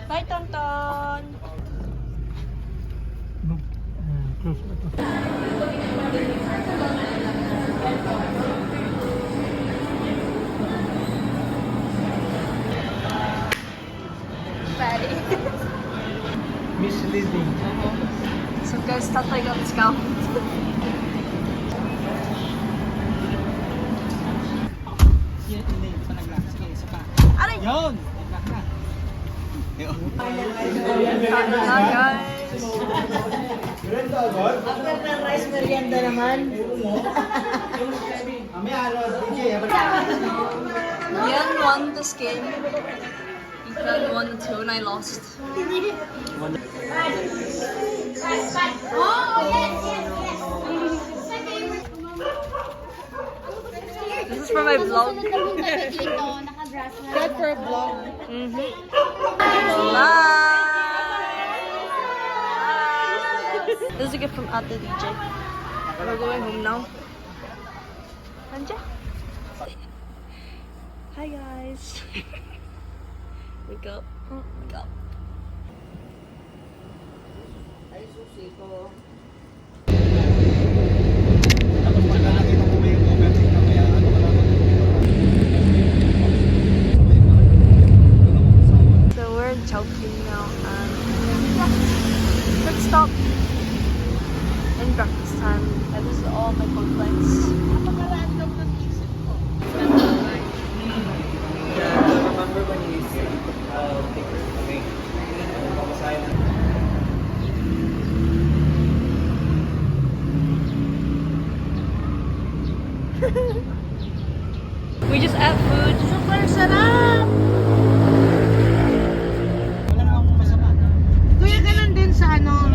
Bye, Tonton! Close ba ito? Fatty. Misleading. So guys, tatay got scalp. Hindi pa nag-lock. Sige, isa pa. Aray! Yun! Nag-lock na. Kain na guys! After ng rice merienda naman. Yan won this game. Ethan won the 2 and I lost. This is for my vlog. Good for a vlog. This is a gift from Ate DJ. We're going home now. Anja. Hi guys. Wake up. Wake up. Ay, susi ko. Tapos pag nakita mo yung overtake na kaya ano ka lang. So we're in Chowking now and yeah, let's stop in breakfast time. And this is all my cold flights. Napaka-random ng isip ko. Remember when you say, take her away. We just ate food. Super sarap! Wala namang masama. Kuya, ganun din sa ano,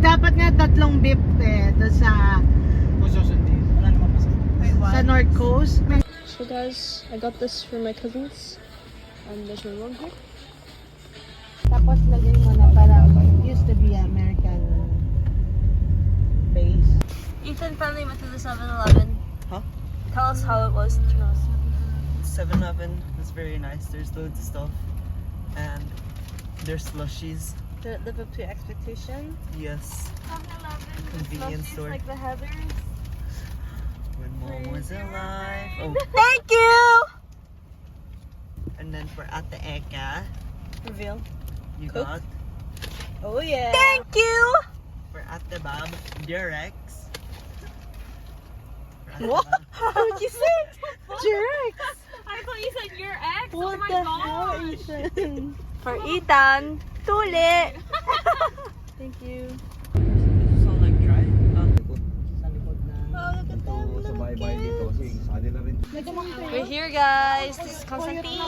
dapat nga 3 beef doon sa Puso sundi. Wala namang masama. sa North Coast. So guys, I got this for my cousins. And there's my mom here. Tapos lagay mo na parang used to be American base. Ethan finally went to the 7-Eleven. Huh? Tell us how it was. 7-Eleven was very nice. There's loads of stuff. And there's slushies. Did it live up to your expectations? Yes. 7-Eleven. Convenience store. Like the Heathers. When mom was alive. Oh, Thank you! and then for Ate Eka, Reveal. you Coke? got. Oh yeah! Thank you! For Ate Bab, Durex. For Ate What? Bab, What'd you say? Durex! I thought you said your ex. What Oh my the gosh. hell, Ethan? For Ethan, Tuli! Thank you. This is all like dry. Sa likod na. Ito sa bahay-bahay dito kasi sa kanila rin. We're here guys. This is Constantine.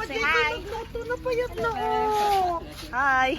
Say hi. Nagluto na payat na oh! Hi.